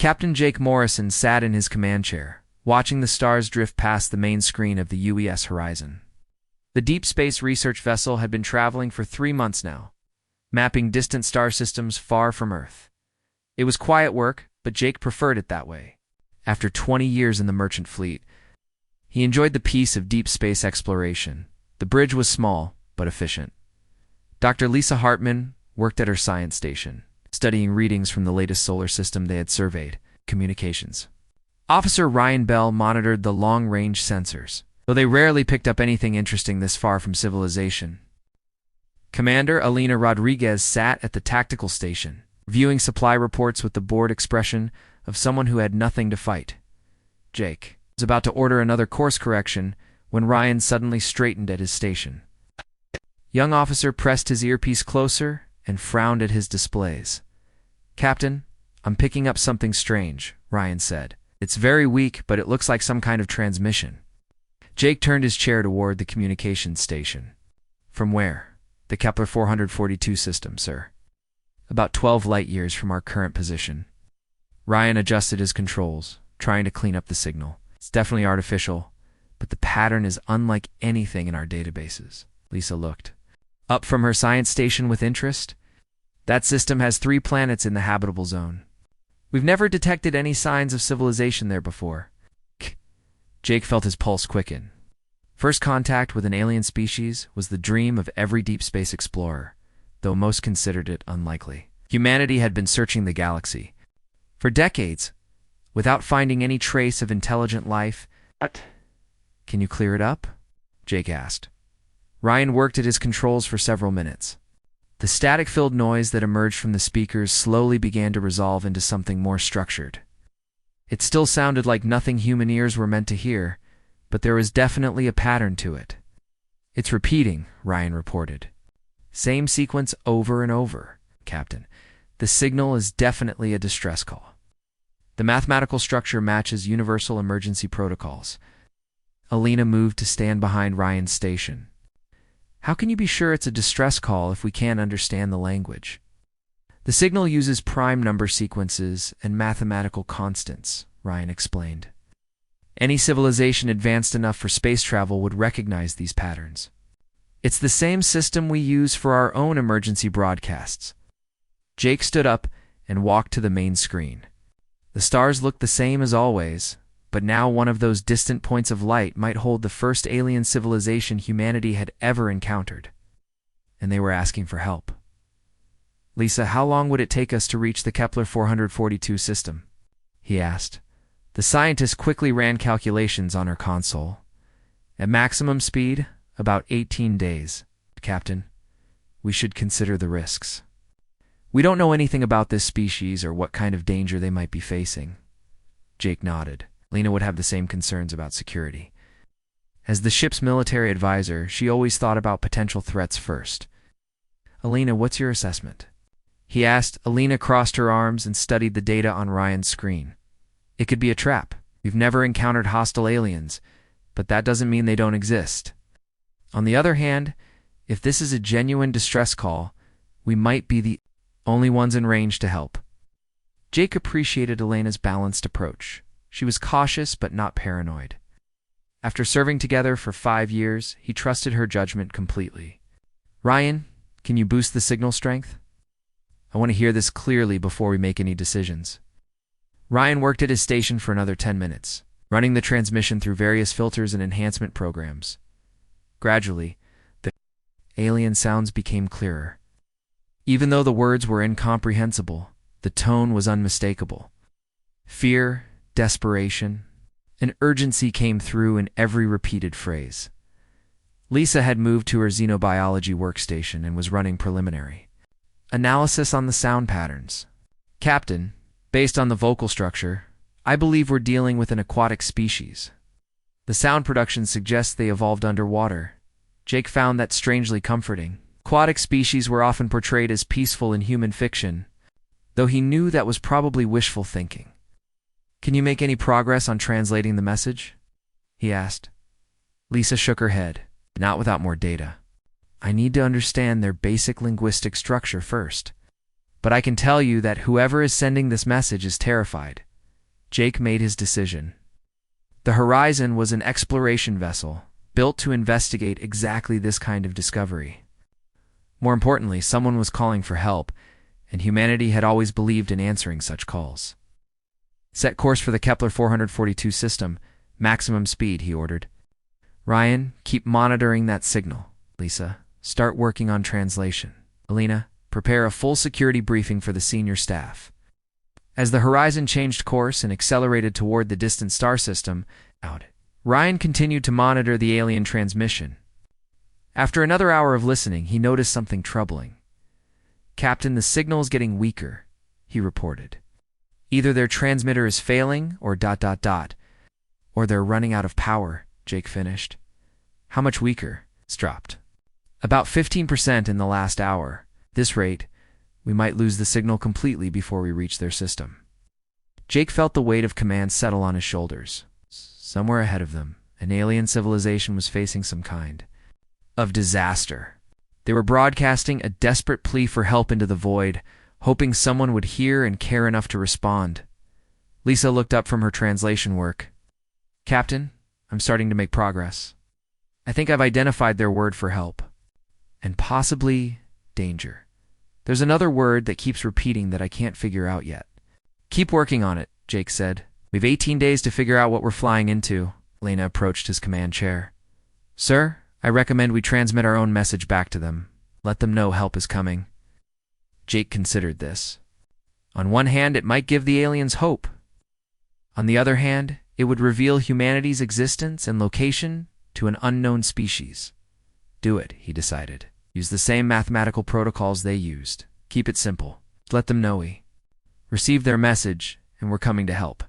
Captain Jake Morrison sat in his command chair, watching the stars drift past the main screen of the UES horizon. The deep space research vessel had been traveling for 3 months now, mapping distant star systems far from Earth. It was quiet work, but Jake preferred it that way. After 20 years in the merchant fleet, he enjoyed the peace of deep space exploration. The bridge was small, but efficient. Dr. Lisa Hartman worked at her science station, studying readings from the latest solar system they had surveyed, communications. Officer Ryan Bell monitored the long-range sensors, though they rarely picked up anything interesting this far from civilization. Commander Alina Rodriguez sat at the tactical station, viewing supply reports with the bored expression of someone who had nothing to fight. Jake was about to order another course correction when Ryan suddenly straightened at his station. Young officer pressed his earpiece closer and frowned at his displays. "Captain, I'm picking up something strange," Ryan said. "It's very weak, but it looks like some kind of transmission." Jake turned his chair toward the communications station. "From where?" "The Kepler 442 system, sir. About 12 light-years from our current position." Ryan adjusted his controls, trying to clean up the signal. "It's definitely artificial, but the pattern is unlike anything in our databases." Lisa looked up from her science station with interest. "That system has 3 planets in the habitable zone. We've never detected any signs of civilization there before." Jake felt his pulse quicken. First contact with an alien species was the dream of every deep space explorer, though most considered it unlikely. Humanity had been searching the galaxy for decades, without finding any trace of intelligent life. "Can you clear it up?" Jake asked. Ryan worked at his controls for several minutes. The static-filled noise that emerged from the speakers slowly began to resolve into something more structured. It still sounded like nothing human ears were meant to hear, but there was definitely a pattern to it. "It's repeating," Ryan reported. "Same sequence over and over, Captain. The signal is definitely a distress call. The mathematical structure matches universal emergency protocols." Alina moved to stand behind Ryan's station. "How can you be sure it's a distress call if we can't understand the language?" "The signal uses prime number sequences and mathematical constants," Ryan explained. "Any civilization advanced enough for space travel would recognize these patterns. It's the same system we use for our own emergency broadcasts." Jake stood up and walked to the main screen. The stars looked the same as always, but now one of those distant points of light might hold the first alien civilization humanity had ever encountered. And they were asking for help. "Lisa, how long would it take us to reach the Kepler 442 system?" he asked. The scientist quickly ran calculations on her console. "At maximum speed, about 18 days, Captain. We should consider the risks. We don't know anything about this species or what kind of danger they might be facing." Jake nodded. Lena would have the same concerns about security. As the ship's military advisor, she always thought about potential threats first. "Alina, what's your assessment?" he asked. Alina crossed her arms and studied the data on Ryan's screen. "It could be a trap. We've never encountered hostile aliens, but that doesn't mean they don't exist. On the other hand, if this is a genuine distress call, we might be the only ones in range to help." Jake appreciated Elena's balanced approach. She was cautious but not paranoid. After serving together for 5 years, he trusted her judgment completely. "Ryan, can you boost the signal strength? I want to hear this clearly before we make any decisions." Ryan worked at his station for another 10 minutes, running the transmission through various filters and enhancement programs. Gradually, the alien sounds became clearer. Even though the words were incomprehensible, the tone was unmistakable. Fear, desperation, and urgency came through in every repeated phrase. Lisa had moved to her xenobiology workstation and was running preliminary analysis on the sound patterns. "Captain, based on the vocal structure, I believe we're dealing with an aquatic species. The sound production suggests they evolved underwater." Jake found that strangely comforting. Aquatic species were often portrayed as peaceful in human fiction, though he knew that was probably wishful thinking. "Can you make any progress on translating the message?" he asked. Lisa shook her head. "Not without more data. I need to understand their basic linguistic structure first. But I can tell you that whoever is sending this message is terrified. Jake made his decision. The Horizon was an exploration vessel, built to investigate exactly this kind of discovery. More importantly, someone was calling for help, and humanity had always believed in answering such calls. Set course for the Kepler 442 system. Maximum speed, he ordered. Ryan, keep monitoring that signal. Lisa, start working on translation. Alina, prepare a full security briefing for the senior staff. As the Horizon changed course and accelerated toward the distant star system, Ryan continued to monitor the alien transmission. After another hour of listening, he noticed something troubling. Captain, the signal is getting weaker, he reported. Either their transmitter is failing or ... or they're running out of power, Jake finished. How much weaker? It's dropped. About 15% in the last hour. This rate, we might lose the signal completely before we reach their system. Jake felt the weight of command settle on his shoulders. Somewhere ahead of them, an alien civilization was facing some kind of disaster. They were broadcasting a desperate plea for help into the void, hoping someone would hear and care enough to respond. Lisa looked up from her translation work. Captain, I'm starting to make progress. I think I've identified their word for help. And possibly danger. There's another word that keeps repeating that I can't figure out yet. Keep working on it, Jake said. We've 18 days to figure out what we're flying into. Lena approached his command chair. Sir, I recommend we transmit our own message back to them. Let them know help is coming. Jake considered this. On one hand, it might give the aliens hope. On the other hand, it would reveal humanity's existence and location to an unknown species. Do it, he decided. Use the same mathematical protocols they used. Keep it simple. Let them know we received their message and we're coming to help.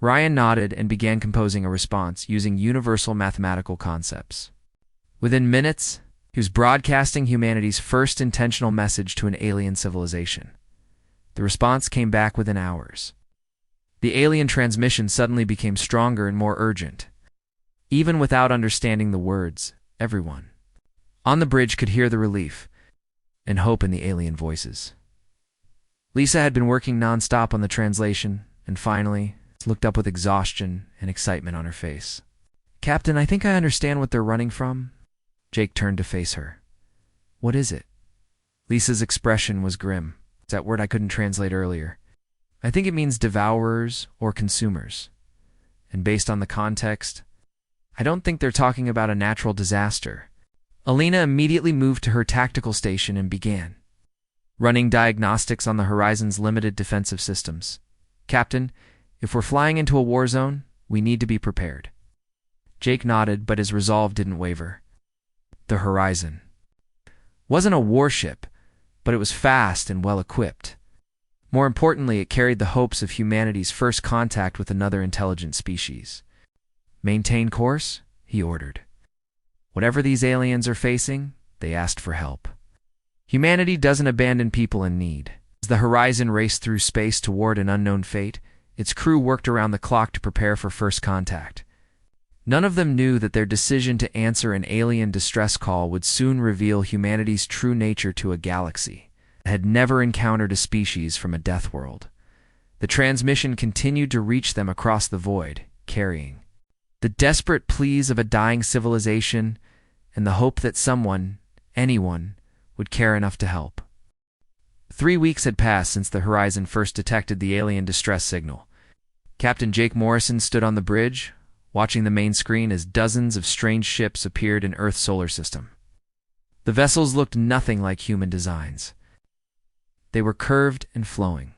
Ryan nodded and began composing a response using universal mathematical concepts. Within minutes, he was broadcasting humanity's first intentional message to an alien civilization. The response came back within hours. The alien transmission suddenly became stronger and more urgent. Even without understanding the words, everyone on the bridge could hear the relief and hope in the alien voices. Lisa had been working nonstop on the translation, and finally looked up with exhaustion and excitement on her face. Captain, I think I understand what they're running from. Jake turned to face her. What is it? Lisa's expression was grim. It's that word I couldn't translate earlier. I think it means devourers or consumers. And based on the context, I don't think they're talking about a natural disaster. Alina immediately moved to her tactical station and began running diagnostics on the Horizon's limited defensive systems. Captain, if we're flying into a war zone, we need to be prepared. Jake nodded, but his resolve didn't waver. The Horizon wasn't a warship, but it was fast and well-equipped. More importantly, it carried the hopes of humanity's first contact with another intelligent species. Maintain course, he ordered. Whatever these aliens are facing, they asked for help. Humanity doesn't abandon people in need. As the Horizon raced through space toward an unknown fate, its crew worked around the clock to prepare for first contact. None of them knew that their decision to answer an alien distress call would soon reveal humanity's true nature to a galaxy that had never encountered a species from a death world. The transmission continued to reach them across the void, carrying the desperate pleas of a dying civilization and the hope that someone, anyone, would care enough to help. 3 weeks had passed since the Horizon first detected the alien distress signal. Captain Jake Morrison stood on the bridge, watching the main screen as dozens of strange ships appeared in Earth's solar system. The vessels looked nothing like human designs. They were curved and flowing,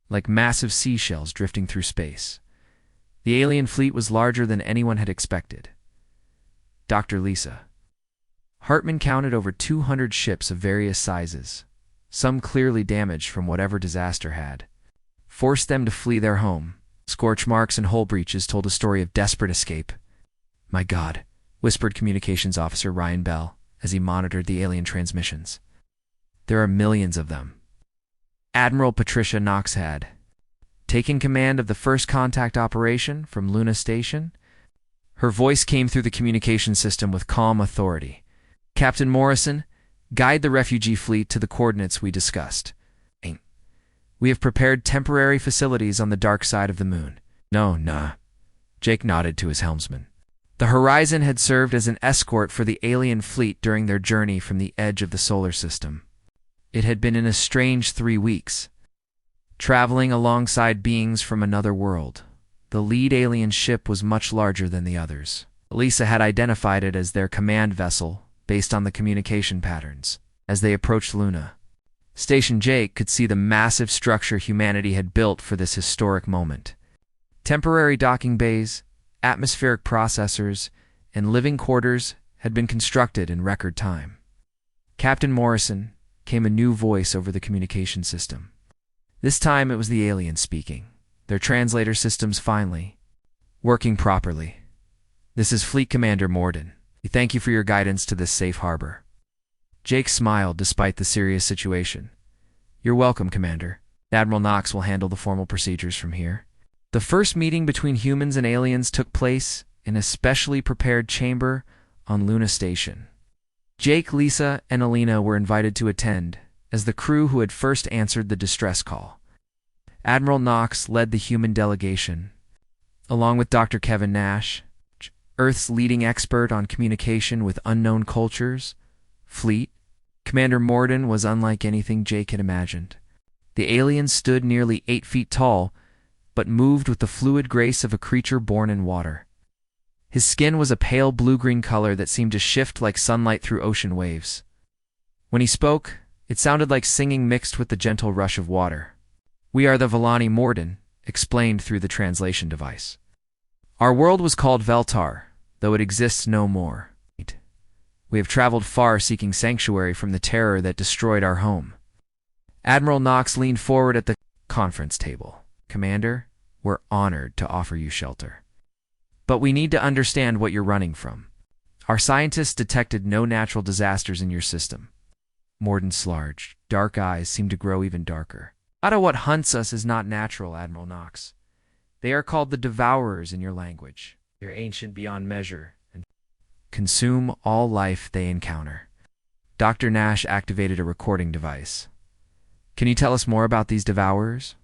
like massive seashells drifting through space. The alien fleet was larger than anyone had expected. Dr. Lisa. Hartman counted over 200 ships of various sizes, some clearly damaged from whatever disaster had forced them to flee their home. Scorch marks and hull breaches told a story of desperate escape. My God, whispered Communications Officer Ryan Bell as he monitored the alien transmissions. There are millions of them. Admiral Patricia Knox had taken command of the first contact operation from Luna Station. Her voice came through the communication system with calm authority. Captain Morrison, guide the refugee fleet to the coordinates we discussed. We have prepared temporary facilities on the dark side of the moon. No, nah. Jake nodded to his helmsman. The Horizon had served as an escort for the alien fleet during their journey from the edge of the solar system. It had been in a strange 3 weeks, traveling alongside beings from another world. The lead alien ship was much larger than the others. Lisa had identified it as their command vessel based on the communication patterns. As they approached Luna, Station Jake could see the massive structure humanity had built for this historic moment. Temporary docking bays, atmospheric processors, and living quarters had been constructed in record time. Captain Morrison came a new voice over the communication system. This time it was the aliens speaking, their translator systems finally working properly. This is Fleet Commander Morden. We thank you for your guidance to this safe harbor. Jake smiled despite the serious situation. You're welcome, Commander. Admiral Knox will handle the formal procedures from here. The first meeting between humans and aliens took place in a specially prepared chamber on Luna Station. Jake, Lisa, and Alina were invited to attend as the crew who had first answered the distress call. Admiral Knox led the human delegation, along with Dr. Kevin Nash, Earth's leading expert on communication with unknown cultures, fleet. Commander Morden was unlike anything Jake had imagined. The alien stood nearly 8 feet tall, but moved with the fluid grace of a creature born in water. His skin was a pale blue-green color that seemed to shift like sunlight through ocean waves. When he spoke, it sounded like singing mixed with the gentle rush of water. We are the Villani Morden, explained through the translation device. Our world was called Veltar, though it exists no more. We have traveled far seeking sanctuary from the terror that destroyed our home. Admiral Knox leaned forward at the conference table. Commander, we're honored to offer you shelter. But we need to understand what you're running from. Our scientists detected no natural disasters in your system. Morden's large, dark eyes seemed to grow even darker. A lot of what hunts us is not natural, Admiral Knox. They are called the Devourers in your language. They're ancient beyond measure and consume all life they encounter. Dr. Nash activated a recording device. Can you tell us more about these Devourers?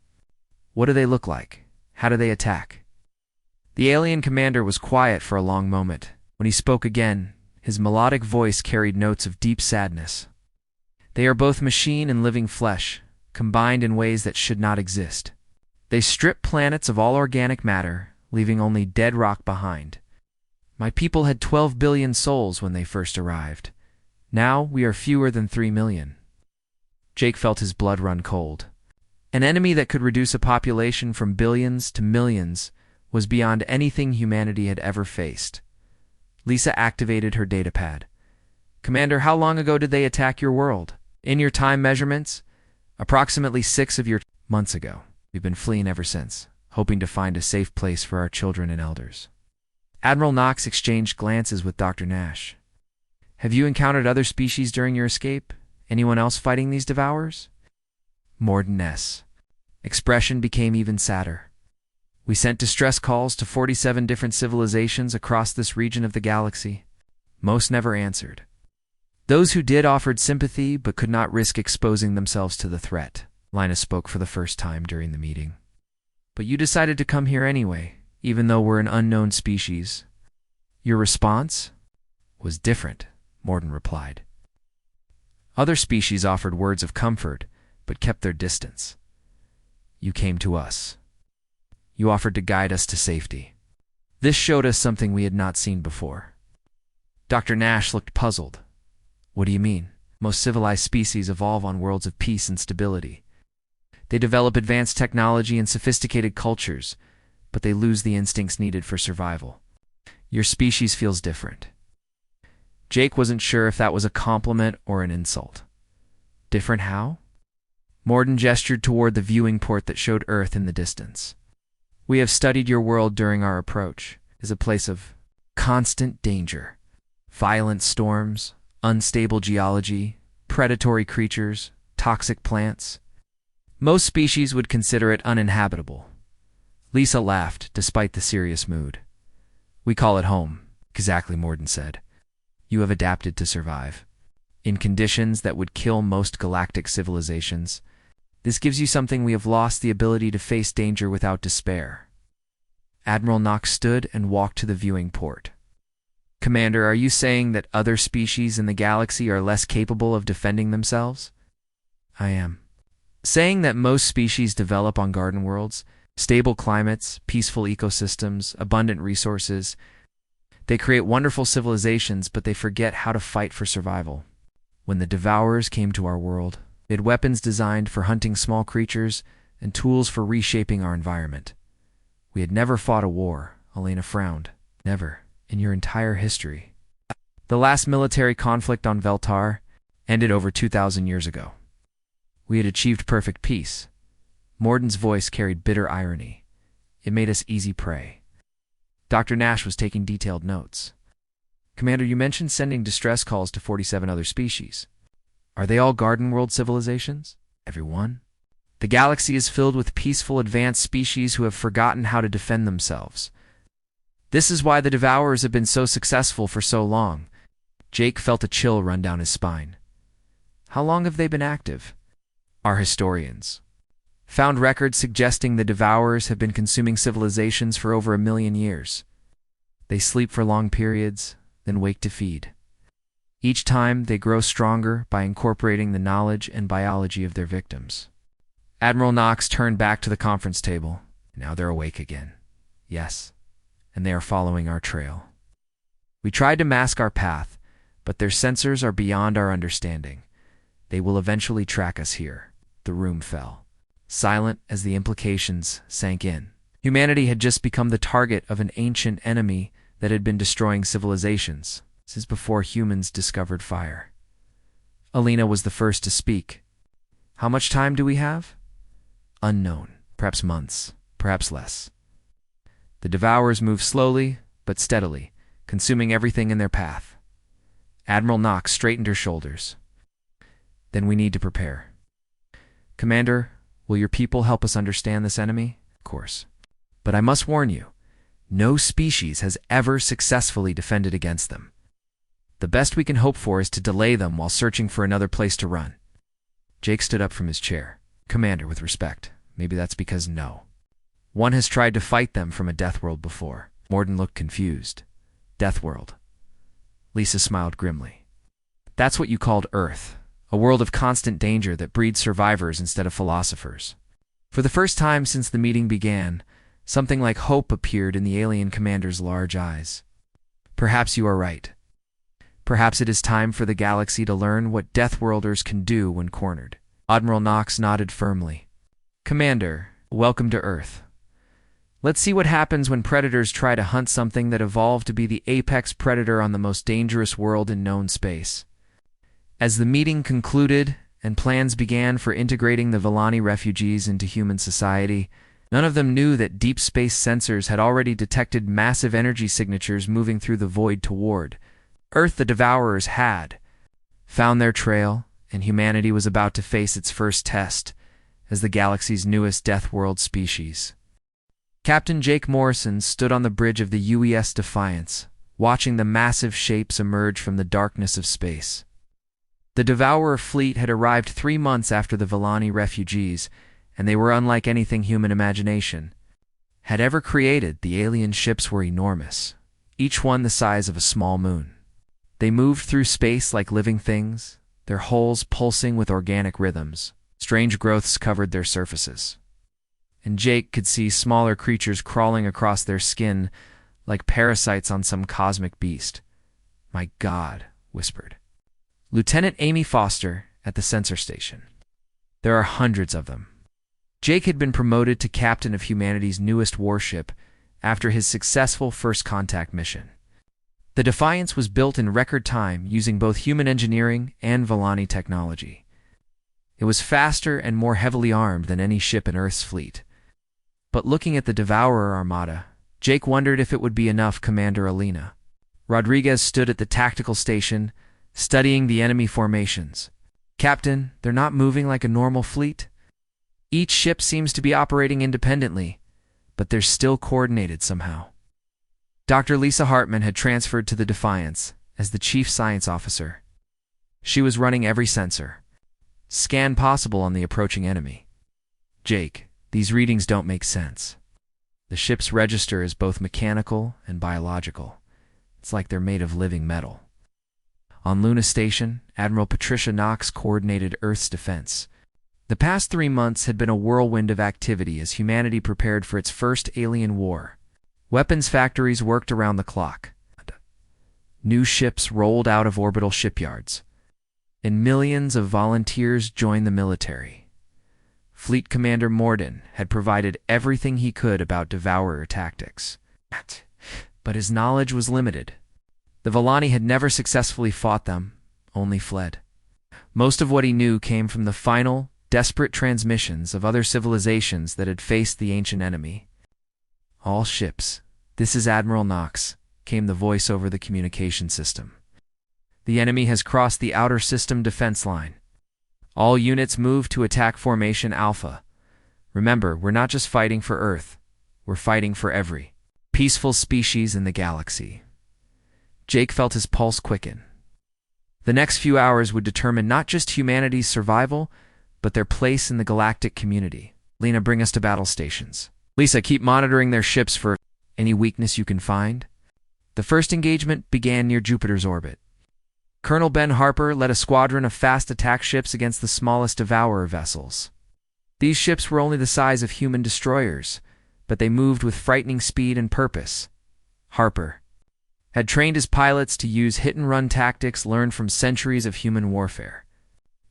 What do they look like? How do they attack? The alien commander was quiet for a long moment. When he spoke again, his melodic voice carried notes of deep sadness. They are both machine and living flesh, combined in ways that should not exist. They strip planets of all organic matter, leaving only dead rock behind. My people had 12 billion souls when they first arrived. Now we are fewer than 3 million. Jake felt his blood run cold. An enemy that could reduce a population from billions to millions was beyond anything humanity had ever faced. Lisa activated her datapad. Commander, how long ago did they attack your world? In your time measurements, approximately 6 of your months ago. We've been fleeing ever since, hoping to find a safe place for our children and elders. Admiral Knox exchanged glances with Dr. Nash. Have you encountered other species during your escape? Anyone else fighting these Devourers? Morden's expression became even sadder. We sent distress calls to 47 different civilizations across this region of the galaxy. Most never answered. Those who did offered sympathy but could not risk exposing themselves to the threat. Linus spoke for the first time during the meeting. But you decided to come here anyway, even though we're an unknown species. Your response was different, Morden replied. Other species offered words of comfort, but kept their distance. You came to us. You offered to guide us to safety. This showed us something we had not seen before. Dr. Nash looked puzzled. What do you mean? Most civilized species evolve on worlds of peace and stability. They develop advanced technology and sophisticated cultures, but they lose the instincts needed for survival. Your species feels different. Jake wasn't sure if that was a compliment or an insult. Different how? Morden gestured toward the viewing port that showed Earth in the distance. We have studied your world during our approach. It is a place of constant danger. Violent storms, unstable geology, predatory creatures, toxic plants. Most species would consider it uninhabitable. Lisa laughed, despite the serious mood. We call it home, exactly, Morden said. You have adapted to survive. In conditions that would kill most galactic civilizations, This gives you something we have lost: the ability to face danger without despair. Admiral Knox stood and walked to the viewing port. Commander, are you saying that other species in the galaxy are less capable of defending themselves? I am. Saying that most species develop on garden worlds, stable climates, peaceful ecosystems, abundant resources. They create wonderful civilizations, but they forget how to fight for survival. When the Devourers came to our world, they had weapons designed for hunting small creatures and tools for reshaping our environment. We had never fought a war. Elena frowned. Never, in your entire history. The last military conflict on Veltar ended over 2,000 years ago. We had achieved perfect peace. Morden's voice carried bitter irony. It made us easy prey. Dr. Nash was taking detailed notes. Commander, you mentioned sending distress calls to 47 other species. Are they all garden world civilizations? Everyone? The galaxy is filled with peaceful, advanced species who have forgotten how to defend themselves. This is why the Devourers have been so successful for so long. Jake felt a chill run down his spine. How long have they been active? Our historians found records suggesting the Devourers have been consuming civilizations for over 1 million years. They sleep for long periods, then wake to feed. Each time, they grow stronger by incorporating the knowledge and biology of their victims. Admiral Knox turned back to the conference table. Now they're awake again. Yes, and they are following our trail. We tried to mask our path, but their sensors are beyond our understanding. They will eventually track us here. The room fell, silent as the implications sank in. Humanity had just become the target of an ancient enemy that had been destroying civilizations since before humans discovered fire. Alina was the first to speak. How much time do we have? Unknown. Perhaps months, perhaps less. The Devourers moved slowly but steadily, consuming everything in their path. Admiral Knox straightened her shoulders. Then we need to prepare. Commander, will your people help us understand this enemy? Of course. But I must warn you, no species has ever successfully defended against them. The best we can hope for is to delay them while searching for another place to run. Jake stood up from his chair. Commander, with respect. Maybe that's because no. One has tried to fight them from a Deathworld before. Morden looked confused. Deathworld. Lisa smiled grimly. That's what you called Earth. A world of constant danger that breeds survivors instead of philosophers. For the first time since the meeting began, something like hope appeared in the alien commander's large eyes. Perhaps you are right. Perhaps it is time for the galaxy to learn what Deathworlders can do when cornered. Admiral Knox nodded firmly. Commander, welcome to Earth. Let's see what happens when predators try to hunt something that evolved to be the apex predator on the most dangerous world in known space. As the meeting concluded and plans began for integrating the Villani refugees into human society, none of them knew that deep space sensors had already detected massive energy signatures moving through the void toward Earth. The Devourers had found their trail, and humanity was about to face its first test as the galaxy's newest Deathworld species. Captain Jake Morrison stood on the bridge of the UES Defiance, watching the massive shapes emerge from the darkness of space. The Devourer fleet had arrived 3 months after the Villani refugees, and they were unlike anything human imagination had ever created. The alien ships were enormous, each one the size of a small moon. They moved through space like living things, their hulls pulsing with organic rhythms. Strange growths covered their surfaces, and Jake could see smaller creatures crawling across their skin like parasites on some cosmic beast. My God, whispered Lieutenant Amy Foster at the sensor station. There are hundreds of them. Jake had been promoted to captain of humanity's newest warship after his successful first contact mission. The Defiance was built in record time using both human engineering and Villani technology. It was faster and more heavily armed than any ship in Earth's fleet. But looking at the Devourer armada, Jake wondered if it would be enough. Commander Alina Rodriguez stood at the tactical station, studying the enemy formations. Captain, they're not moving like a normal fleet. Each ship seems to be operating independently, but they're still coordinated somehow. Dr. Lisa Hartman had transferred to the Defiance as the chief science officer. She was running every sensor, scan possible on the approaching enemy. Jake, these readings don't make sense. The ship's register is both mechanical and biological. It's like they're made of living metal. On Luna Station, Admiral Patricia Knox coordinated Earth's defense. The past 3 months had been a whirlwind of activity as humanity prepared for its first alien war. Weapons factories worked around the clock. New ships rolled out of orbital shipyards. And millions of volunteers joined the military. Fleet Commander Morden had provided everything he could about Devourer tactics. But his knowledge was limited. The Volani had never successfully fought them, only fled. Most of what he knew came from the final, desperate transmissions of other civilizations that had faced the ancient enemy. "All ships, this is Admiral Knox," came the voice over the communication system. "The enemy has crossed the outer system defense line. All units move to attack formation Alpha. Remember, we're not just fighting for Earth. We're fighting for every peaceful species in the galaxy." Jake felt his pulse quicken. The next few hours would determine not just humanity's survival, but their place in the galactic community. "Lena, bring us to battle stations. Lisa, keep monitoring their ships for any weakness you can find." The first engagement began near Jupiter's orbit. Colonel Ben Harper led a squadron of fast attack ships against the smallest Devourer vessels. These ships were only the size of human destroyers, but they moved with frightening speed and purpose. Harper had trained his pilots to use hit-and-run tactics learned from centuries of human warfare.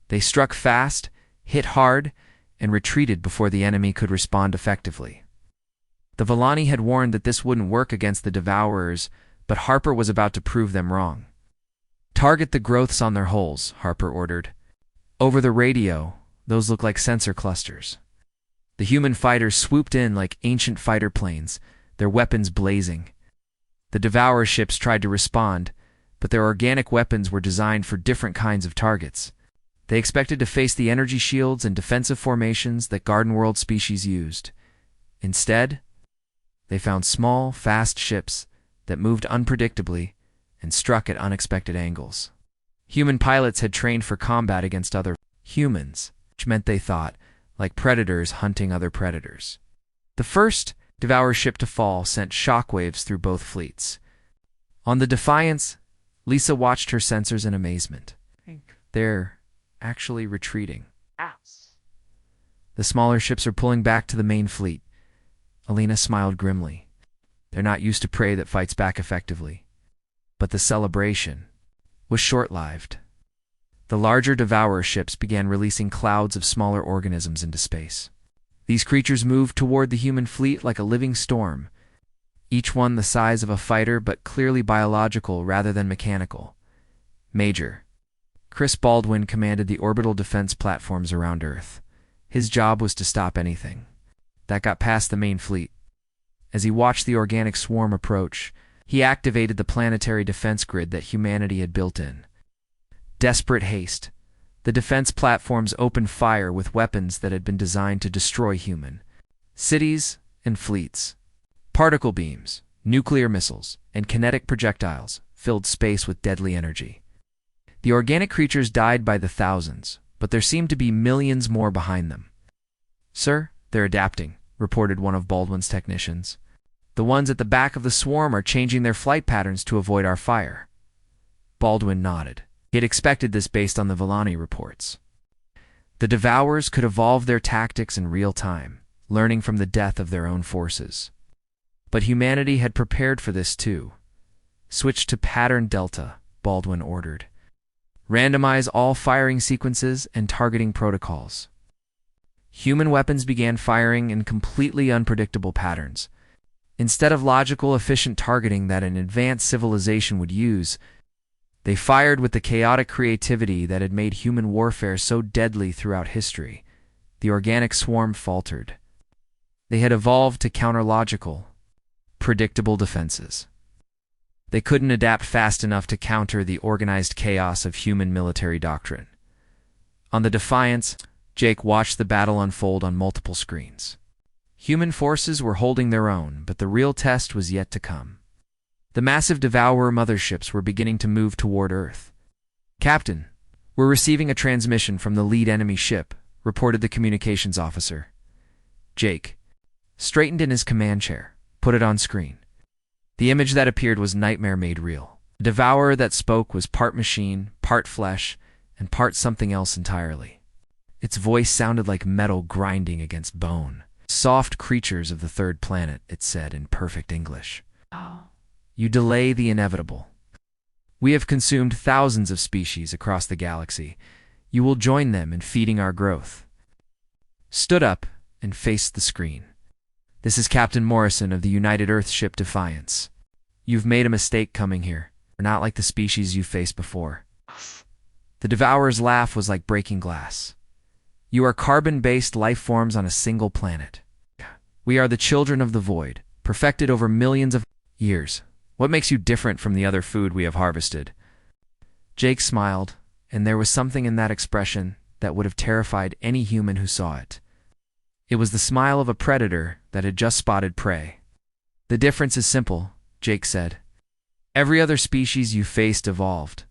They struck fast, hit hard, and retreated before the enemy could respond effectively. The Volani had warned that this wouldn't work against the Devourers, but Harper was about to prove them wrong. "Target the growths on their hulls," Harper ordered. Over the radio, those looked like sensor clusters. The human fighters swooped in like ancient fighter planes, their weapons blazing. The Devourer ships tried to respond, but their organic weapons were designed for different kinds of targets. They expected to face the energy shields and defensive formations that Garden World species used. Instead, they found small, fast ships that moved unpredictably and struck at unexpected angles. Human pilots had trained for combat against other humans, which meant they thought, like predators hunting other predators. The first Devourer ship to fall sent shockwaves through both fleets. On the Defiance, Lisa watched her sensors in amazement. They're actually retreating. The smaller ships are pulling back to the main fleet. Alina smiled grimly. They're not used to prey that fights back effectively. But the celebration was short-lived. The larger Devourer ships began releasing clouds of smaller organisms into space. These creatures moved toward the human fleet like a living storm, each one the size of a fighter but clearly biological rather than mechanical. Major Chris Baldwin commanded the orbital defense platforms around Earth. His job was to stop anything that got past the main fleet. As he watched the organic swarm approach, he activated the planetary defense grid that humanity had built in. Desperate haste, the defense platforms opened fire with weapons that had been designed to destroy human cities and fleets. Particle beams, nuclear missiles, and kinetic projectiles filled space with deadly energy. The organic creatures died by the thousands, but there seemed to be millions more behind them. "Sir, they're adapting," reported one of Baldwin's technicians. "The ones at the back of the swarm are changing their flight patterns to avoid our fire." Baldwin nodded. He had expected this based on the Volani reports. The Devourers could evolve their tactics in real time, learning from the death of their own forces. But humanity had prepared for this too. "Switch to pattern Delta," Baldwin ordered. "Randomize all firing sequences and targeting protocols." Human weapons began firing in completely unpredictable patterns. Instead of logical, efficient targeting that an advanced civilization would use, they fired with the chaotic creativity that had made human warfare so deadly throughout history. The organic swarm faltered. They had evolved to counter logical, predictable defenses. They couldn't adapt fast enough to counter the organized chaos of human military doctrine. On the Defiance, Jake watched the battle unfold on multiple screens. Human forces were holding their own, but the real test was yet to come. The massive Devourer motherships were beginning to move toward Earth. "Captain, we're receiving a transmission from the lead enemy ship," reported the communications officer. Jake straightened in his command chair, put it on screen. The image that appeared was nightmare made real. The devourer that spoke was part machine, part flesh, and part something else entirely. Its voice sounded like metal grinding against bone. Soft creatures of the third planet, it said in perfect English. Oh. You delay the inevitable. We have consumed thousands of species across the galaxy. You will join them in feeding our growth. Stood up and faced the screen. This is Captain Morrison of the United Earth ship Defiance. You've made a mistake coming here. We're not like the species you've faced before. The Devourer's laugh was like breaking glass. You are carbon-based life forms on a single planet. We are the children of the void, perfected over millions of years. What makes you different from the other food we have harvested? Jake smiled, and there was something in that expression that would have terrified any human who saw it. It was the smile of a predator that had just spotted prey. The difference is simple, Jake said. Every other species you faced evolved.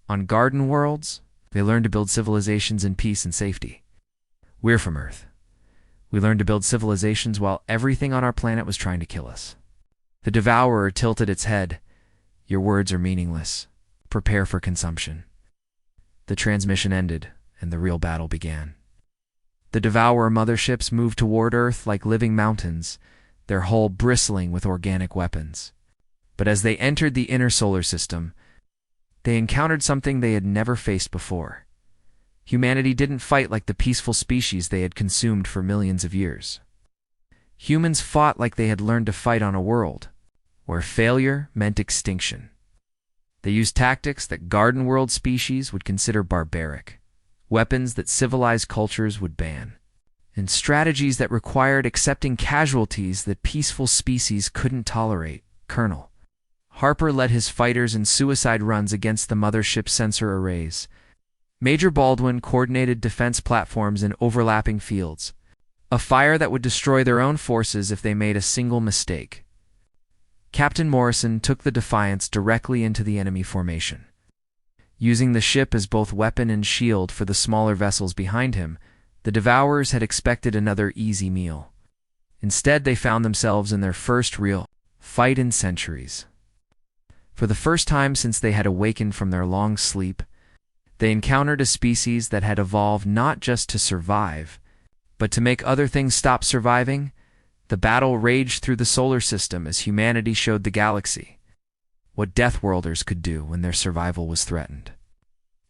On garden worlds, they learned to build civilizations in peace and safety. We're from Earth. We learned to build civilizations while everything on our planet was trying to kill us. The Devourer tilted its head. Your words are meaningless. Prepare for consumption. The transmission ended, and the real battle began. The Devourer motherships moved toward Earth like living mountains, their hull bristling with organic weapons. But as they entered the inner solar system, they encountered something they had never faced before. Humanity didn't fight like the peaceful species they had consumed for millions of years. Humans fought like they had learned to fight on a world where failure meant extinction. They used tactics that garden world species would consider barbaric, weapons that civilized cultures would ban, and strategies that required accepting casualties that peaceful species couldn't tolerate. Colonel Harper led his fighters in suicide runs against the mothership sensor arrays. Major Baldwin coordinated defense platforms in overlapping fields, a fire that would destroy their own forces if they made a single mistake. Captain Morrison took the Defiance directly into the enemy formation. Using the ship as both weapon and shield for the smaller vessels behind him, the Devourers had expected another easy meal. Instead, they found themselves in their first real fight in centuries. For the first time since they had awakened from their long sleep, they encountered a species that had evolved not just to survive, but to make other things stop surviving. The battle raged through the solar system as humanity showed the galaxy what Deathworlders could do when their survival was threatened.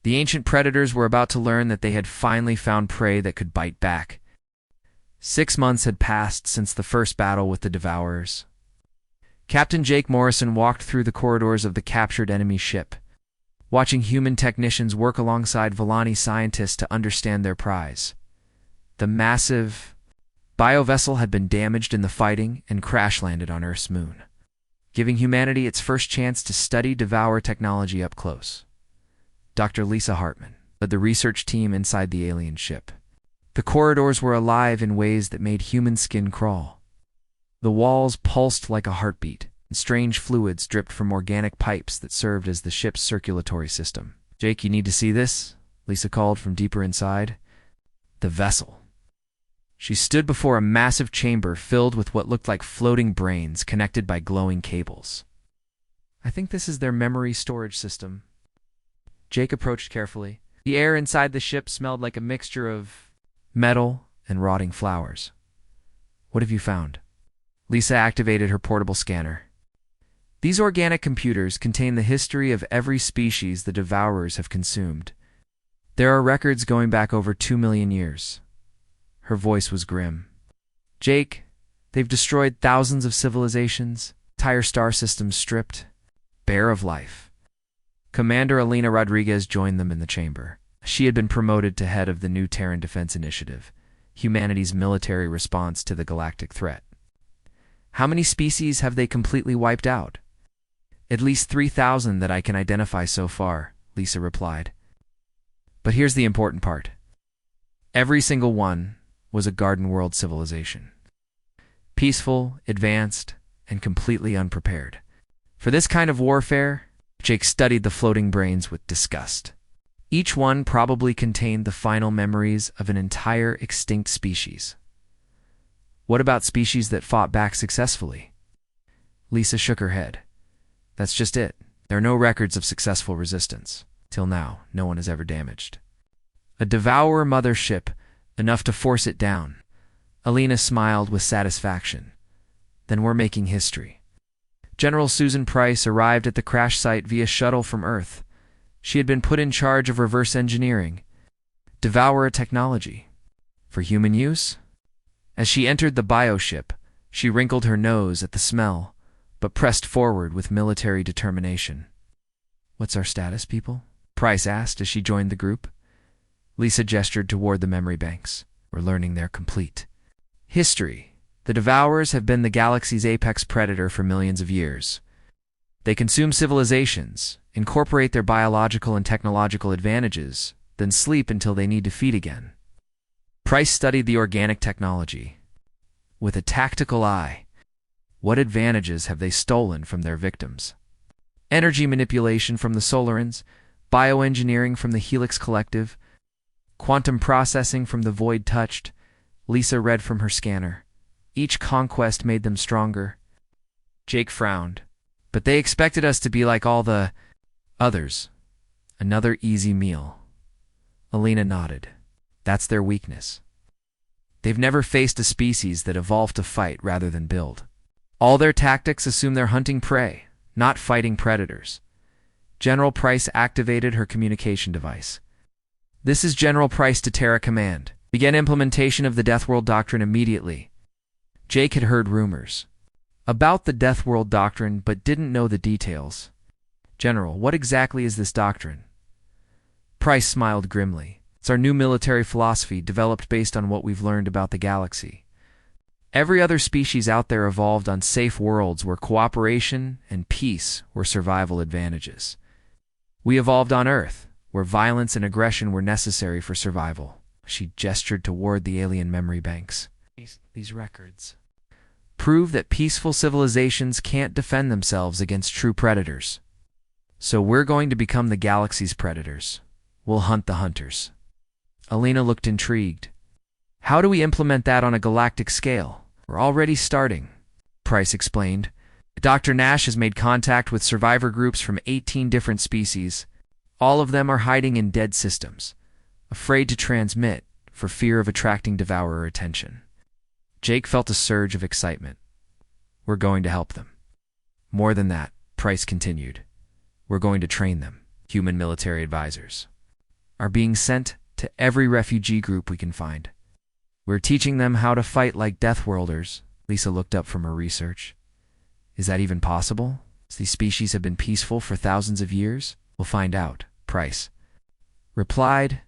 The ancient predators were about to learn that they had finally found prey that could bite back. 6 months had passed since the first battle with the Devourers. Captain Jake Morrison walked through the corridors of the captured enemy ship, watching human technicians work alongside Volani scientists to understand their prize. The massive biovessel had been damaged in the fighting and crash-landed on Earth's moon, giving humanity its first chance to study Devourer technology up close. Dr. Lisa Hartman led the research team inside the alien ship. The corridors were alive in ways that made human skin crawl. The walls pulsed like a heartbeat, and strange fluids dripped from organic pipes that served as the ship's circulatory system. Jake, you need to see this, Lisa called from deeper inside. The vessel. She stood before a massive chamber filled with what looked like floating brains connected by glowing cables. I think this is their memory storage system. Jake approached carefully. The air inside the ship smelled like a mixture of metal and rotting flowers. What have you found? Lisa activated her portable scanner. These organic computers contain the history of every species the Devourers have consumed. There are records going back over 2 million years. Her voice was grim. Jake, they've destroyed thousands of civilizations, entire star systems stripped, bare of life. Commander Alina Rodriguez joined them in the chamber. She had been promoted to head of the new Terran Defense Initiative, humanity's military response to the galactic threat. How many species have they completely wiped out? At least 3,000 that I can identify so far, Lisa replied. But here's the important part. Every single one was a garden world civilization. Peaceful, advanced, and completely unprepared. For this kind of warfare, Jake studied the floating brains with disgust. Each one probably contained the final memories of an entire extinct species. What about species that fought back successfully? Lisa shook her head. That's just it. There are no records of successful resistance. Till now, no one is ever damaged. A Devourer mothership, enough to force it down. Alina smiled with satisfaction. Then we're making history. General Susan Price arrived at the crash site via shuttle from Earth. She had been put in charge of reverse engineering. Devourer technology. For human use? As she entered the bioship, she wrinkled her nose at the smell, but pressed forward with military determination. What's our status, people? Price asked as she joined the group. Lisa gestured toward the memory banks. We're learning they're complete. History. The Devourers have been the galaxy's apex predator for millions of years. They consume civilizations, incorporate their biological and technological advantages, then sleep until they need to feed again. Price studied the organic technology. With a tactical eye, what advantages have they stolen from their victims? Energy manipulation from the Solarans, bioengineering from the Helix Collective, quantum processing from the Void Touched. Lisa read from her scanner. Each conquest made them stronger. Jake frowned. But they expected us to be like all the others. Another easy meal. Alina nodded. That's their weakness. They've never faced a species that evolved to fight rather than build. All their tactics assume they're hunting prey, not fighting predators. General Price activated her communication device. This is General Price to Terra Command. Begin implementation of the Deathworld Doctrine immediately. Jake had heard rumors about the Deathworld Doctrine but didn't know the details. General, what exactly is this doctrine? Price smiled grimly. It's our new military philosophy developed based on what we've learned about the galaxy. Every other species out there evolved on safe worlds where cooperation and peace were survival advantages. We evolved on Earth, where violence and aggression were necessary for survival. She gestured toward the alien memory banks. These records prove that peaceful civilizations can't defend themselves against true predators. So we're going to become the galaxy's predators. We'll hunt the hunters. Alina looked intrigued. How do we implement that on a galactic scale? We're already starting, Price explained. Dr. Nash has made contact with survivor groups from 18 different species. All of them are hiding in dead systems, afraid to transmit for fear of attracting Devourer attention. Jake felt a surge of excitement. We're going to help them. More than that, Price continued. We're going to train them. Human military advisors are being sent to every refugee group we can find. We're teaching them how to fight like Deathworlders. Lisa looked up from her research. Is that even possible? These species have been peaceful for thousands of years? We'll find out, Price replied.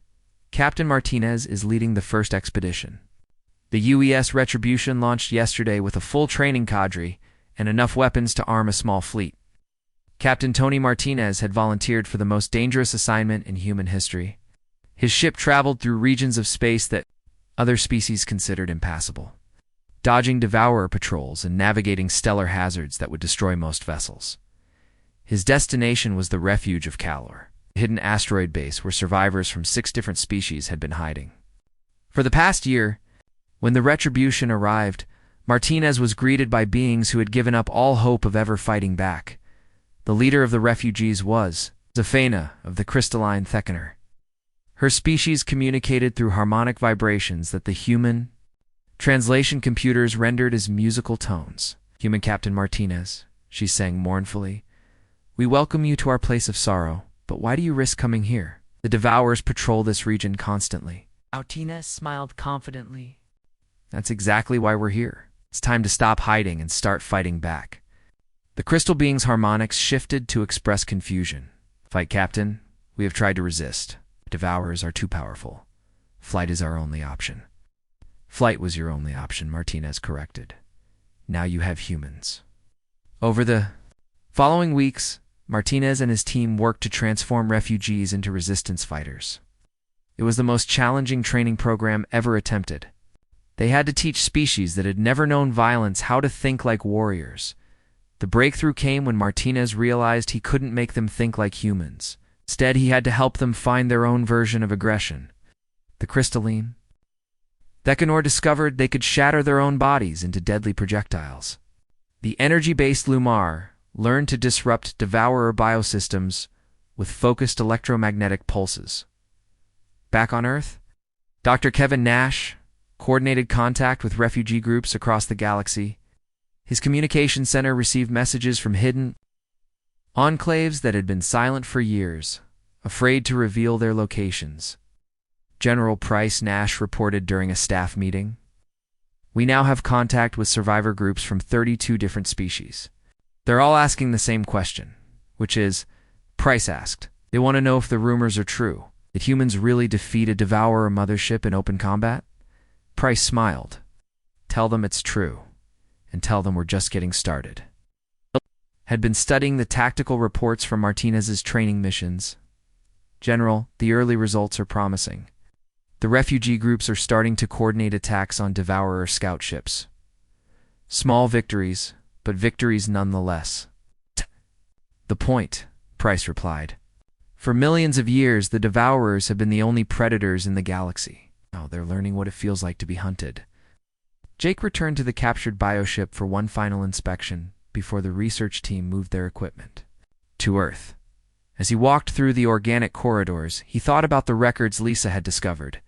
Captain Martinez is leading the first expedition. The UES Retribution launched yesterday with a full training cadre and enough weapons to arm a small fleet. Captain Tony Martinez had volunteered for the most dangerous assignment in human history. His ship traveled through regions of space that other species considered impassable, dodging Devourer patrols and navigating stellar hazards that would destroy most vessels. His destination was the refuge of Calor, a hidden asteroid base where survivors from 6 different species had been hiding. For the past year, when the Retribution arrived, Martinez was greeted by beings who had given up all hope of ever fighting back. The leader of the refugees was Zephana of the crystalline Theckener. Her species communicated through harmonic vibrations that the human translation computers rendered as musical tones. Human Captain Martinez, she sang mournfully, we welcome you to our place of sorrow, but why do you risk coming here? The Devourers patrol this region constantly. Martinez smiled confidently. That's exactly why we're here. It's time to stop hiding and start fighting back. The crystal being's harmonics shifted to express confusion. Fight, Captain. We have tried to resist. Devourers are too powerful. Flight is our only option. Flight was your only option, Martinez corrected. Now you have humans. Over the following weeks, Martinez and his team worked to transform refugees into resistance fighters. It was the most challenging training program ever attempted. They had to teach species that had never known violence how to think like warriors. The breakthrough came when Martinez realized he couldn't make them think like humans. Instead, he had to help them find their own version of aggression. The crystalline Thecanor discovered they could shatter their own bodies into deadly projectiles. The energy-based Lumar learned to disrupt devourer biosystems with focused electromagnetic pulses. Back on Earth, Dr. Kevin Nash coordinated contact with refugee groups across the galaxy. His communication center received messages from hidden enclaves that had been silent for years, afraid to reveal their locations. General Price Nash reported during a staff meeting, "We now have contact with survivor groups from 32 different species. They're all asking the same question, which is," Price asked, "they want to know if the rumors are true. Did humans really defeat a devourer mothership in open combat?" Price smiled. "Tell them it's true, and tell them we're just getting started." Had been studying the tactical reports from Martinez's training missions. "General, the early results are promising. The refugee groups are starting to coordinate attacks on devourer scout ships. Small victories, but victories nonetheless." "The point," Price replied. "For millions of years, the devourers have been the only predators in the galaxy. Now they're learning what it feels like to be hunted." Jake returned to the captured bioship for one final inspection before the research team moved their equipment to Earth. As he walked through the organic corridors, he thought about the records Lisa had discovered.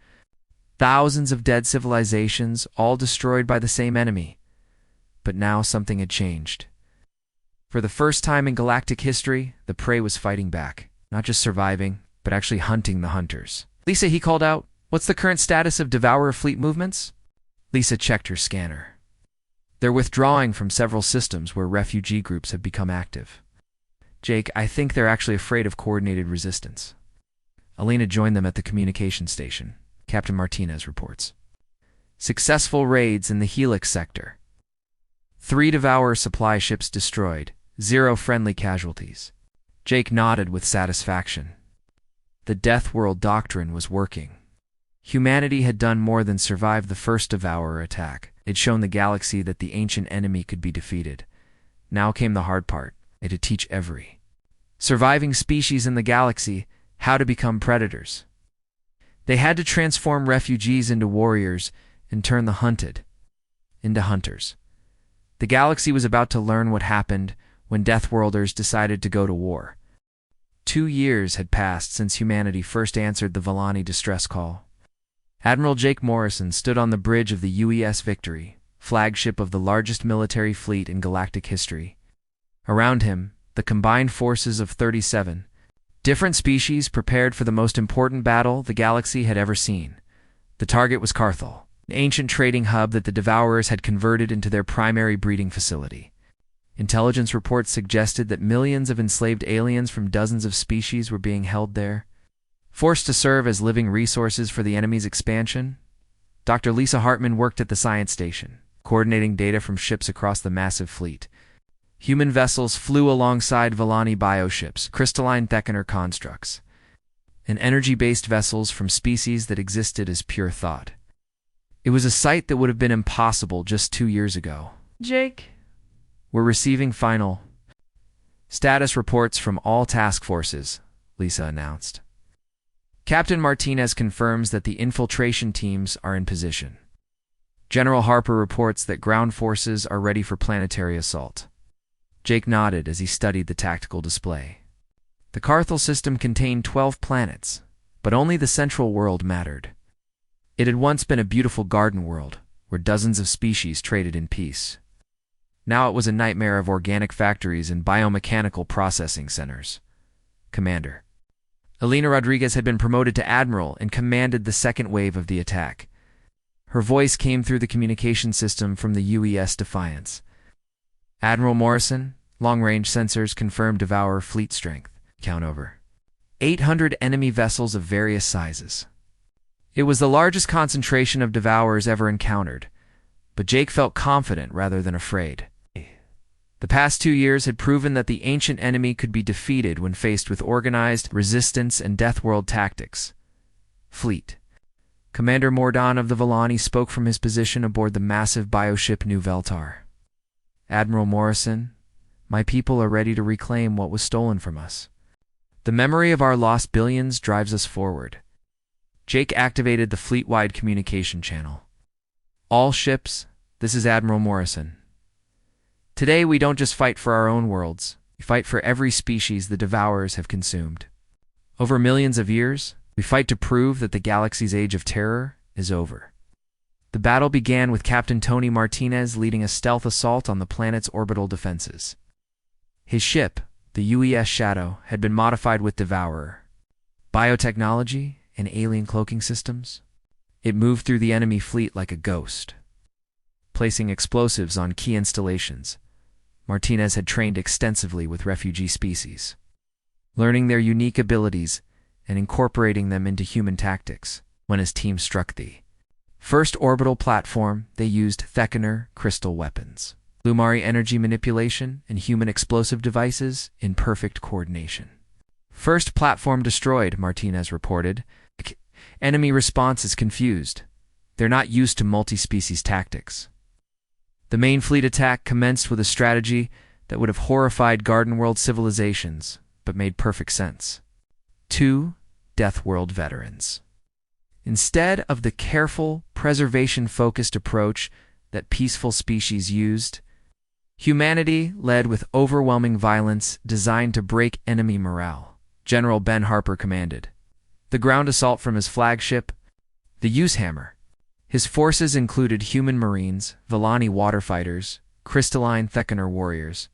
Thousands of dead civilizations, all destroyed by the same enemy. But now something had changed. For the first time in galactic history, the prey was fighting back, not just surviving, but actually hunting the hunters. "Lisa," he called out, "what's the current status of devourer fleet movements?" Lisa checked her scanner. "They're withdrawing from several systems where refugee groups have become active." "Jake, I think they're actually afraid of coordinated resistance." Elena joined them at the communication station. Captain Martinez reports, "Successful raids in the Helix sector. 3 devourer supply ships destroyed, 0 friendly casualties." Jake nodded with satisfaction. The Deathworld doctrine was working. Humanity had done more than survive the first devourer attack. It'd shown the galaxy that the ancient enemy could be defeated. Now came the hard part. It had to teach every surviving species in the galaxy how to become predators. They had to transform refugees into warriors and turn the hunted into hunters. The galaxy was about to learn what happened when Deathworlders decided to go to war. 2 years had passed since humanity first answered the Villani distress call. Admiral Jake Morrison stood on the bridge of the UES Victory, flagship of the largest military fleet in galactic history. Around him, the combined forces of 37 different species prepared for the most important battle the galaxy had ever seen. The target was Carthel, an ancient trading hub that the Devourers had converted into their primary breeding facility. Intelligence reports suggested that millions of enslaved aliens from dozens of species were being held there, forced to serve as living resources for the enemy's expansion. Dr. Lisa Hartman worked at the science station, coordinating data from ships across the massive fleet. Human vessels flew alongside Villani bioships, crystalline Thecanor constructs, and energy-based vessels from species that existed as pure thought. It was a sight that would have been impossible just 2 years ago. "Jake, We're receiving final status reports from all task forces," Lisa announced. Captain Martinez confirms that the infiltration teams are in position. General Harper reports that ground forces are ready for planetary assault. Jake nodded as he studied the tactical display. The Carthel system contained 12 planets, but only the central world mattered. It had once been a beautiful garden world, where dozens of species traded in peace. Now it was a nightmare of organic factories and biomechanical processing centers. Commander Elena Rodriguez had been promoted to Admiral and commanded the second wave of the attack. Her voice came through the communication system from the UES Defiance. "Admiral Morrison, long-range sensors confirmed Devourer fleet strength. Count over 800 enemy vessels of various sizes." It was the largest concentration of Devourers ever encountered, but Jake felt confident rather than afraid. The past 2 years had proven that the ancient enemy could be defeated when faced with organized resistance and Deathworld tactics. Fleet. Commander Mordon of the Villani spoke from his position aboard the massive bioship New Veltar. "Admiral Morrison, my people are ready to reclaim what was stolen from us. The memory of our lost billions drives us forward." Jake activated the fleet-wide communication channel. All ships, this is Admiral Morrison. Today we don't just fight for our own worlds, we fight for every species the Devourers have consumed. Over millions of years, we fight to prove that the galaxy's age of terror is over. The battle began with Captain Tony Martinez leading a stealth assault on the planet's orbital defenses. His ship, the UES Shadow, had been modified with Devourer biotechnology and alien cloaking systems. It moved through the enemy fleet like a ghost, placing explosives on key installations. Martinez had trained extensively with refugee species, learning their unique abilities and incorporating them into human tactics. When his team struck the first orbital platform, they used Theckener crystal weapons, Lumari energy manipulation, and human explosive devices in perfect coordination. First platform destroyed, Martinez reported. Enemy response is confused. They're not used to multi-species tactics. The main fleet attack commenced with a strategy that would have horrified Garden World civilizations, but made perfect sense. 2 Deathworld veterans. Instead of the careful, preservation-focused approach that peaceful species used, humanity led with overwhelming violence designed to break enemy morale. General Ben Harper commanded the ground assault from his flagship, the Usehammer. His forces included human marines, Villani water fighters, crystalline Theckener warriors,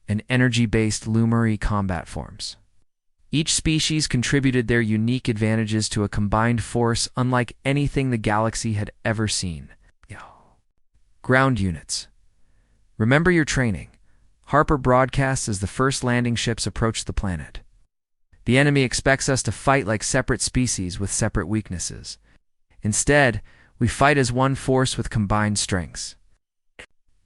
and energy-based Lumari combat forms. Each species contributed their unique advantages to a combined force unlike anything the galaxy had ever seen. Ground units. Remember your training. Harper broadcasts as the first landing ships approach the planet. The enemy expects us to fight like separate species with separate weaknesses. Instead, we fight as one force with combined strengths.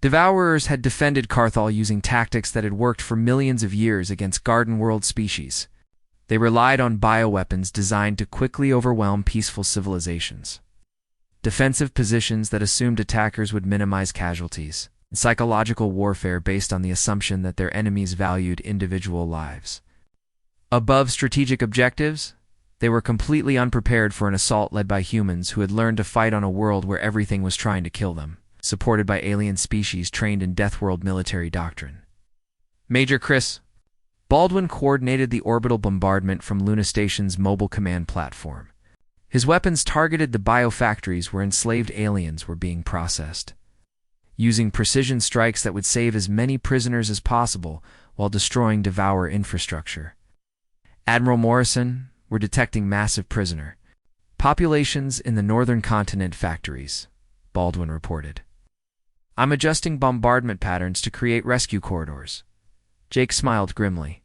Devourers had defended Carthol using tactics that had worked for millions of years against Garden World species. They relied on bioweapons designed to quickly overwhelm peaceful civilizations. Defensive positions that assumed attackers would minimize casualties. And psychological warfare based on the assumption that their enemies valued individual lives. Above strategic objectives, they were completely unprepared for an assault led by humans who had learned to fight on a world where everything was trying to kill them, supported by alien species trained in Deathworld military doctrine. Major Chris Baldwin coordinated the orbital bombardment from Luna Station's mobile command platform. His weapons targeted the biofactories where enslaved aliens were being processed, using precision strikes that would save as many prisoners as possible while destroying Devourer infrastructure. Admiral Morrison were detecting massive prisoner populations in the northern continent factories, Baldwin reported. I'm adjusting bombardment patterns to create rescue corridors. Jake smiled grimly.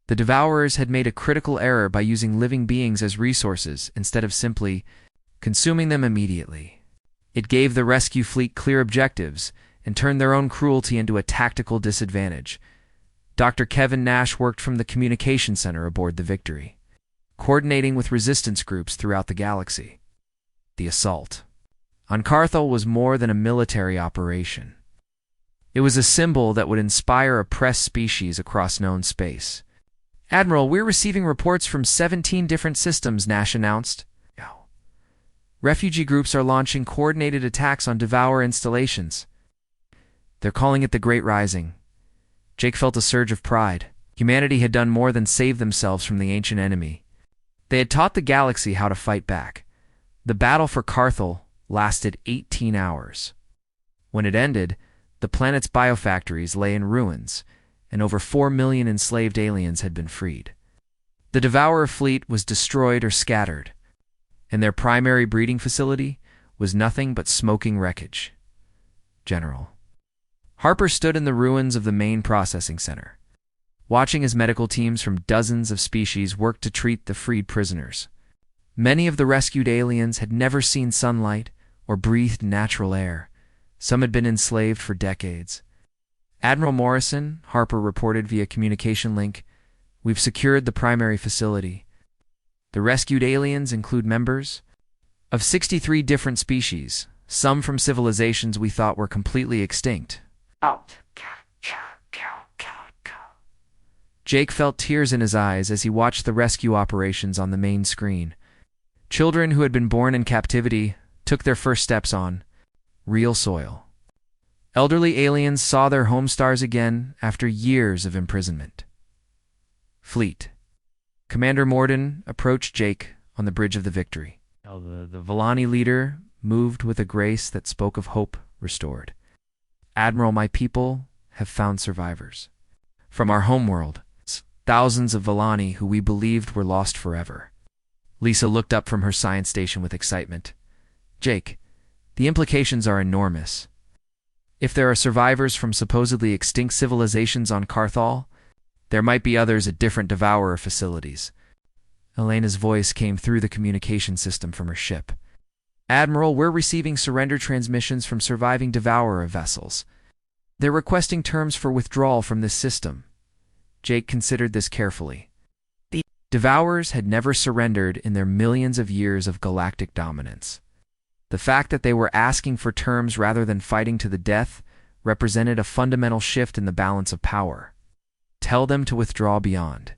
The Devourers had made a critical error by using living beings as resources instead of simply consuming them immediately. It gave the rescue fleet clear objectives and turned their own cruelty into a tactical disadvantage. Dr. Kevin Nash worked from the communication center aboard the Victory, coordinating with resistance groups throughout the galaxy. The assault on Carthol was more than a military operation. It was a symbol that would inspire oppressed species across known space. Admiral, we're receiving reports from 17 different systems, Nash announced. Refugee groups are launching coordinated attacks on Devourer installations. They're calling it the Great Rising. Jake felt a surge of pride. Humanity had done more than save themselves from the ancient enemy. They had taught the galaxy how to fight back. The battle for Carthol lasted 18 hours. When it ended, the planet's biofactories lay in ruins, and over 4 million enslaved aliens had been freed. The Devourer fleet was destroyed or scattered, and their primary breeding facility was nothing but smoking wreckage. General Harper stood in the ruins of the main processing center, watching as medical teams from dozens of species worked to treat the freed prisoners. Many of the rescued aliens had never seen sunlight or breathed natural air. Some had been enslaved for decades. Admiral Morrison, Harper reported via communication link, we've secured the primary facility. The rescued aliens include members of 63 different species, some from civilizations we thought were completely extinct. Jake felt tears in his eyes as he watched the rescue operations on the main screen. Children who had been born in captivity took their first steps on real soil. Elderly aliens saw their home stars again after years of imprisonment. Fleet. Commander Morden approached Jake on the bridge of the Victory. The Villani leader moved with a grace that spoke of hope restored. Admiral, my people have found survivors. From our homeworld, thousands of Villani who we believed were lost forever. Lisa looked up from her science station with excitement. Jake, the implications are enormous. If there are survivors from supposedly extinct civilizations on Carthal, there might be others at different Devourer facilities. Elena's voice came through the communication system from her ship. Admiral, we're receiving surrender transmissions from surviving Devourer vessels. They're requesting terms for withdrawal from this system. Jake considered this carefully. The Devourers had never surrendered in their millions of years of galactic dominance. The fact that they were asking for terms rather than fighting to the death represented a fundamental shift in the balance of power. Tell them to withdraw beyond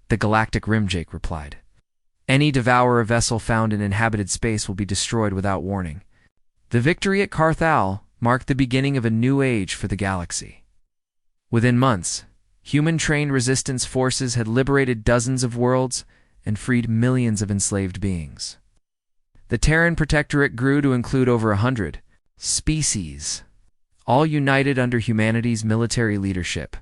the galactic rim, Jake replied. Any Devourer vessel found in inhabited space will be destroyed without warning. The victory at Carthal marked the beginning of a new age for the galaxy. Within months, human-trained resistance forces had liberated dozens of worlds and freed millions of enslaved beings. The Terran Protectorate grew to include over 100 species, all united under humanity's military leadership.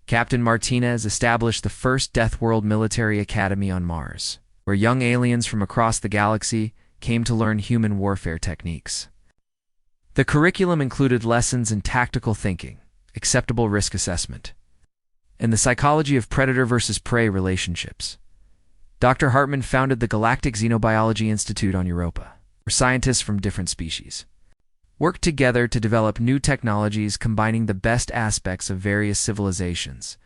Captain Martinez established the first Deathworld military academy on Mars, where young aliens from across the galaxy came to learn human warfare techniques. The curriculum included lessons in tactical thinking, acceptable risk assessment, and the psychology of predator versus prey relationships. Dr. Hartman founded the Galactic Xenobiology Institute on Europa, where scientists from different species worked together to develop new technologies combining the best aspects of various civilizations.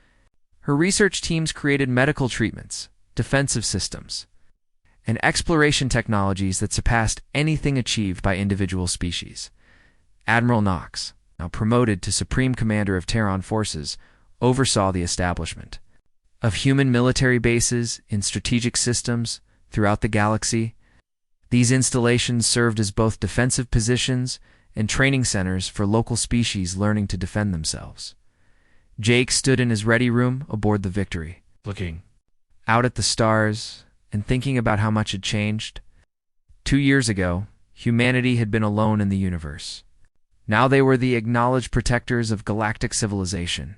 Her research teams created medical treatments, defensive systems, and exploration technologies that surpassed anything achieved by individual species. Admiral Knox, now promoted to Supreme Commander of Terran Forces, oversaw the establishment of human military bases in strategic systems throughout the galaxy. These installations served as both defensive positions and training centers for local species learning to defend themselves. Jake stood in his ready room aboard the Victory, looking out at the stars and thinking about how much had changed. 2 years ago, humanity had been alone in the universe. Now they were the acknowledged protectors of galactic civilization.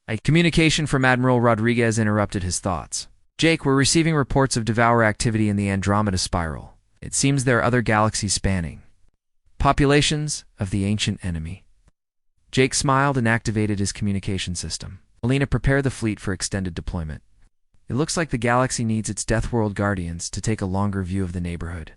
A communication from Admiral Rodriguez interrupted his thoughts. Jake, we're receiving reports of Devourer activity in the Andromeda Spiral. It seems there are other galaxies spanning populations of the ancient enemy. Jake smiled and activated his communication system. Elena, prepare the fleet for extended deployment. It looks like the galaxy needs its Deathworld Guardians to take a longer view of the neighborhood.